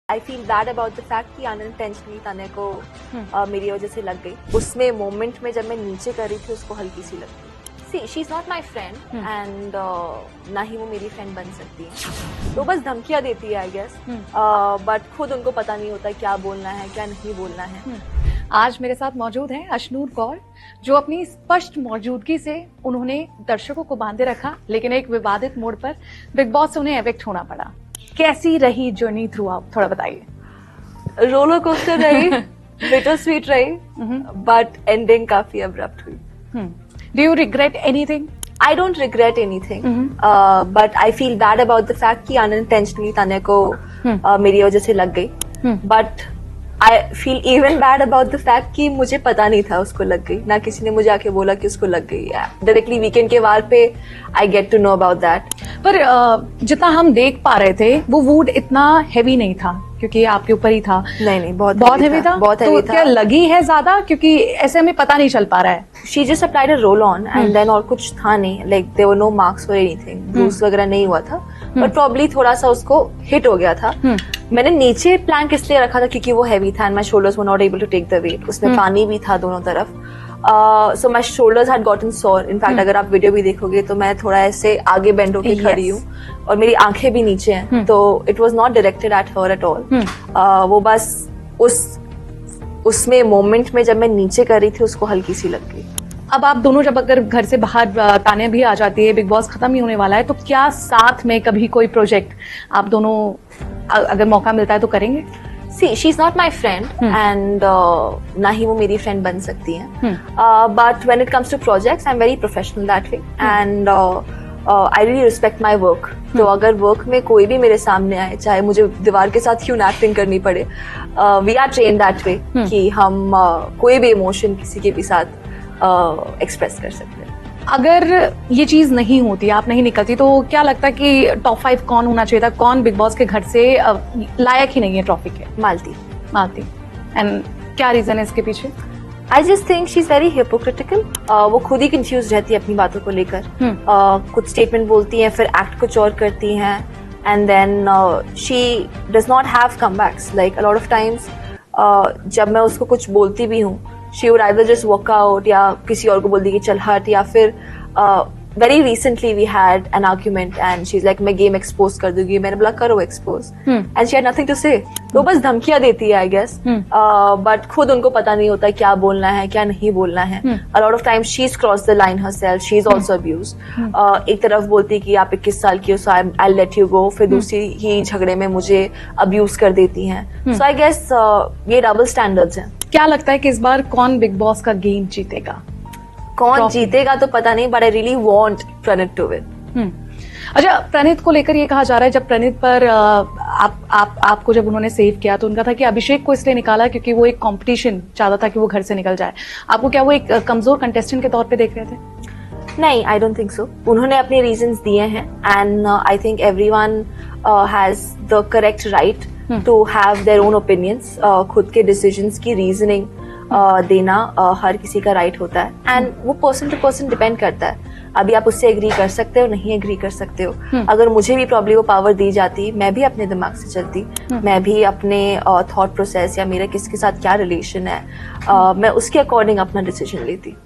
I feel bad about the fact कि unintentionally तने को मेरी वजह से लग गई। उसमें मोमेंट में जब मैं नीचे कर रही थी उसको हल्की सी लग गई। She she is not my friend and ना ही वो मेरी फ्रेंड बन सकती है, तो बस धमकियां देती है आई गेस, बट खुद उनको पता नहीं होता क्या बोलना है क्या नहीं बोलना है। आज मेरे साथ मौजूद हैं अशनूर कौर, जो अपनी स्पष्ट मौजूदगी से उन्होंने दर्शकों को बांधे रखा, लेकिन एक विवादित मोड़ पर बिग बॉस से उन्हें एविक्ट होना पड़ा। कैसी रही जर्नी थ्रू आउट, थोड़ा बताइए। रोलर कोस्टर रही, बिटर स्वीट रही, बट एंडिंग काफी अब्रप्ट हुई। Do you regret anything? I don't regret anything, but I feel bad about the fact कि unintentionally तने को मेरी वजह से लग गई, but I feel even bad about the fact कि मुझे पता नहीं था उसको लग गई, ना किसी ने मुझे आके बोला कि उसको लग गई है। डायरेक्टली वीकेंड के वार पे I get to know about that। पर जितना हम देख पा रहे थे वो वुड इतना हैवी नहीं था, क्योंकि आपके ऊपर ही था। नहीं, बहुत हैवी था। बहुत हैवी था। क्या लगी है ज्यादा, क्योंकि ऐसे हमें पता नहीं चल पा रहा है। She just applied a roll on and then और कुछ था नहीं, like there were no marks for anything, bruise वगैरह नहीं हुआ था, but probably थोड़ा सा उसको हिट हो गया था। मैंने नीचे प्लैंक इसलिए रखा था क्योंकि वो हैवी था and my shoulders were not able to take the weight। उसमें पानी भी था दोनों तरफ, so my shoulders had gotten sore। in fact अगर आप वीडियो भी देखोगे तो मैं थोड़ा ऐसे आगे बेंड होके खड़ी हूँ और मेरी आंखें भी नीचे हैं, तो it was not directed at her at all। वो बस उसमें मोमेंट में जब मैं नीचे कर रही थी उसको हल्की सी लग गई। अब आप दोनों जब अगर घर से बाहर ताने भी आ जाती है, बिग बॉस खत्म ही होने वाला है, तो क्या साथ में कभी कोई प्रोजेक्ट आप दोनों अगर मौका मिलता है तो करेंगे? See, she's not my friend and ना ही वो मेरी फ्रेंड बन सकती है, but when it comes to projects I'm very professional that way and I really respect my work। तो अगर वर्क में कोई भी मेरे सामने आए, चाहे मुझे दीवार के साथ क्यों एक्टिंग करनी पड़े, we are trained that way कि हम कोई भी इमोशन किसी के भी साथ एक्सप्रेस कर सकते हैं। अगर ये चीज नहीं होती, आप नहीं निकलती, तो क्या लगता है कि टॉप 5 कौन होना चाहिए था? कौन बिग बॉस के घर से लायक ही नहीं है ट्रॉफी के? मालती। एंड क्या रीजन है इसके पीछे? I just think she's very hypocritical। वो खुद ही कंफ्यूज रहती है अपनी बातों को लेकर। कुछ स्टेटमेंट बोलती हैं, फिर एक्ट कुछ और करती हैं, and then she does not have comebacks। Like a lot of times जब मैं उसको कुछ बोलती भी हूँ, she would either just walk out या किसी और को बोल दी कि चल हट, या फिर very recently we had an argument and she's like मैं गेम एक्सपोज कर दूंगी। मैंने बोला करो expose, and she had nothing to say। तो बस धमकियां देती है आई गेस, बट खुद उनको पता नहीं होता क्या बोलना है क्या नहीं बोलना है। a lot of times she's crossed the line herself, she's also abused। एक तरफ बोलती कि आप 21 साल की हो so I'll let you go, फिर दूसरी ही झगड़े में मुझे अब्यूज कर देती हैं। so I guess ये डबल स्टैंडर्ड्स हैं। क्या लगता है कि इस बार कौन बिग बॉस का गेम जीतेगा? कौन जीतेगा तो पता नहीं, but I really want Praneet to win. अच्छा, प्रणीत को लेकर ये कहा जा रहा है, जब प्रणीत पर आपको जब उन्होंने सेव किया तो उनका था कि अभिषेक को इसलिए निकाला क्योंकि वो एक कंपटीशन चाहता था कि वो घर से निकल जाए। आपको क्या वो एक कमजोर कंटेस्टेंट के तौर पे देख रहे थे? नहीं, आई डोंट थिंक सो। उन्होंने अपने रीजंस दिए हैं and I think everyone has the correct right to have their own opinions. खुद के डिसीजंस की रीजनिंग देना हर किसी का राइट होता है, एंड वो पर्सन टू पर्सन डिपेंड करता है। अभी आप उससे एग्री कर सकते हो, नहीं एग्री कर सकते हो। अगर मुझे भी प्रॉब्लम वो पावर दी जाती, मैं भी अपने दिमाग से चलती, मैं भी अपने थॉट प्रोसेस या मेरा किसके साथ क्या रिलेशन है, मैं उसके अकॉर्डिंग अपना डिसीजन लेती।